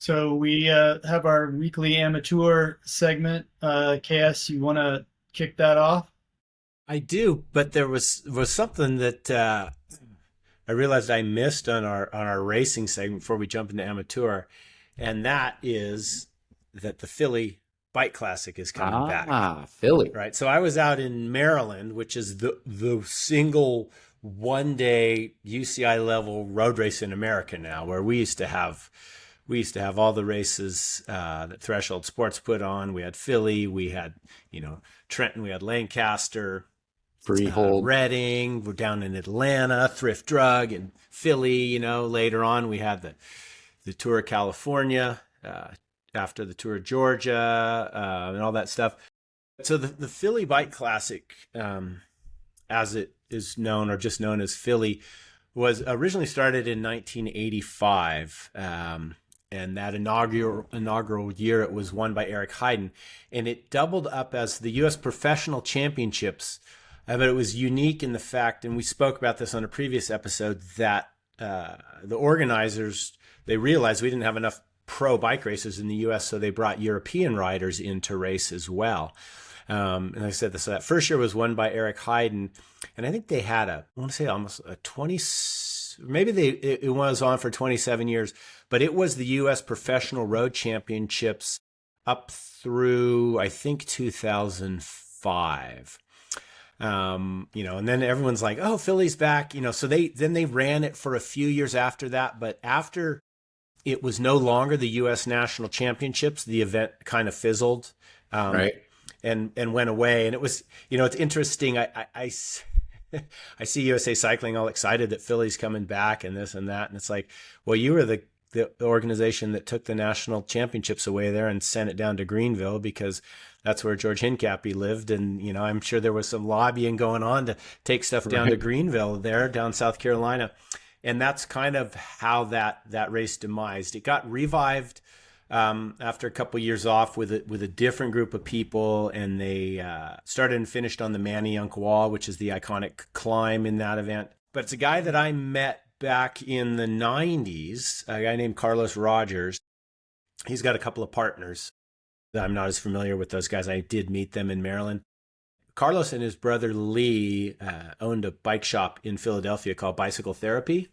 So we have our weekly amateur segment. KS, you want to kick that off? I do, but there was something that I realized I missed on our racing segment before we jump into amateur, and that is that the Philly Bike Classic is coming back. Philly. Right. So I was out in Maryland, which is the single 1 day UCI level road race in America now, where we used to have all the races that Threshold Sports put on. We had Philly, we had Trenton, we had Lancaster, Freehold. Reading. We're down in Atlanta, Thrift Drug, and Philly. Later on we had the Tour of California, after the Tour of Georgia, and all that stuff. So the Philly Bike Classic, as it is known, or just known as Philly, was originally started in 1985. And that inaugural year, it was won by Eric Heiden, and it doubled up as the U.S. Professional Championships. But it was unique in the fact, and we spoke about this on a previous episode, that the organizers, they realized we didn't have enough pro bike racers in the U.S., so they brought European riders in to race as well. And like I said, so that first year was won by Eric Heiden, and I think they had I want to say almost a 20, maybe it was on for 27 years, but it was the U.S. Professional Road Championships up through, I think, 2005. And then everyone's like, "Oh, Philly's back!" So they ran it for a few years after that, but after it was no longer the U.S. National Championships, the event kind of fizzled, Right. and went away. And it was, it's interesting. I I see USA Cycling all excited that Philly's coming back and this and that, and it's like, well, you were the organization that took the national championships away there and sent it down to Greenville, because that's where George Hincapie lived. And, I'm sure there was some lobbying going on to take stuff down to Right. Greenville there, down South Carolina. And that's kind of how that race demised. It got revived after a couple years off with a different group of people, and they started and finished on the Manayunk Wall, which is the iconic climb in that event. But it's a guy that I met back in the 90s, a guy named Carlos Rogers. He's got a couple of partners. I'm not as familiar with those guys. I did meet them in Maryland. Carlos and his brother Lee owned a bike shop in Philadelphia called Bicycle Therapy,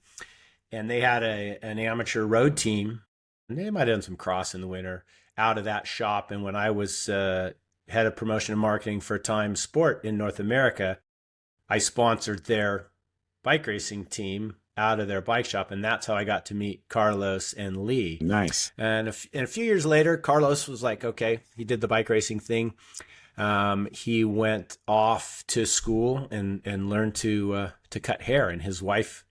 and they had an amateur road team. And they might have done some cross in the winter out of that shop. And when I was head of promotion and marketing for Time Sport in North America, I sponsored their bike racing team out of their bike shop, and that's how I got to meet Carlos and Lee. Nice. And a few years later, Carlos was like, okay, he did the bike racing thing. He went off to school and learned to cut hair. And him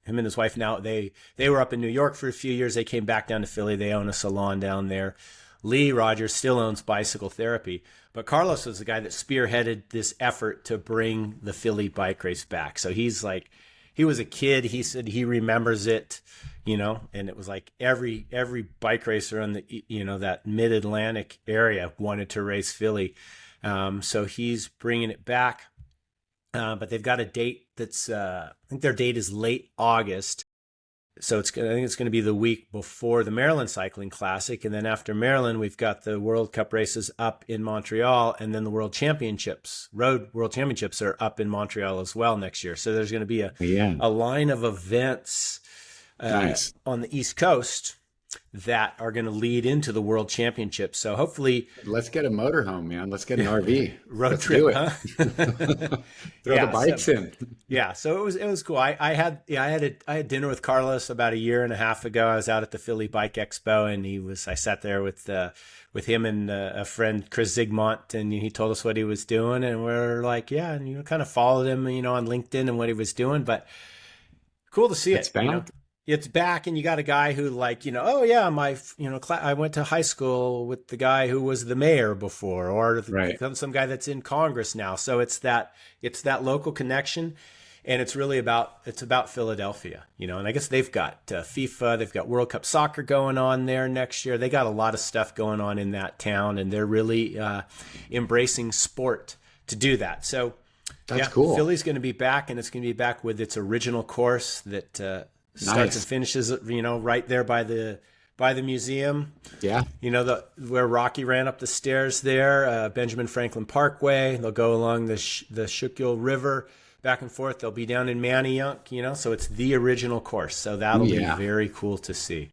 and his wife now, they were up in New York for a few years. They came back down to Philly. They own a salon down there. Lee Rogers still owns Bicycle Therapy, but Carlos was the guy that spearheaded this effort to bring the Philly bike race back. So he's like, he was a kid. He said he remembers it, and it was like every bike racer in the, that mid-Atlantic area wanted to race Philly. So he's bringing it back. But they've got a date that's, I think their date is late August. So I think it's going to be the week before the Maryland Cycling Classic. And then after Maryland, we've got the World Cup races up in Montreal. And then the World Championships, Road World Championships, are up in Montreal as well next year. So there's going to be a line of events Nice. on the East Coast that are going to lead into the World Championships. So hopefully, Let's get a motorhome, man. Let's get an RV. road Let's trip, do it. huh? Throw Yeah, the bikes in. Yeah, so it was cool. I had dinner with Carlos about a year and a half ago. I was out at the Philly Bike Expo, and I sat there with him and a friend, Chris Zigmont, and he told us what he was doing, and we're like, yeah, and kind of followed him, on LinkedIn and what he was doing. But cool to see It's it. back. It's back, and you got a guy who, like, oh yeah, I went to high school with the guy who was the mayor before, or Right. some guy that's in Congress now. So it's that local connection, and it's about Philadelphia, And I guess they've got FIFA, they've got World Cup soccer going on there next year. They got a lot of stuff going on in that town, and they're really embracing sport to do that. So That's cool. Philly's going to be back, and it's going to be back with its original course that starts Nice. and finishes, right there by the by the museum. Yeah. You know, where Rocky ran up the stairs there, Benjamin Franklin Parkway. They'll go along the Schuylkill River back and forth. They'll be down in Manayunk, you know, so it's the original course. So that'll be very cool to see.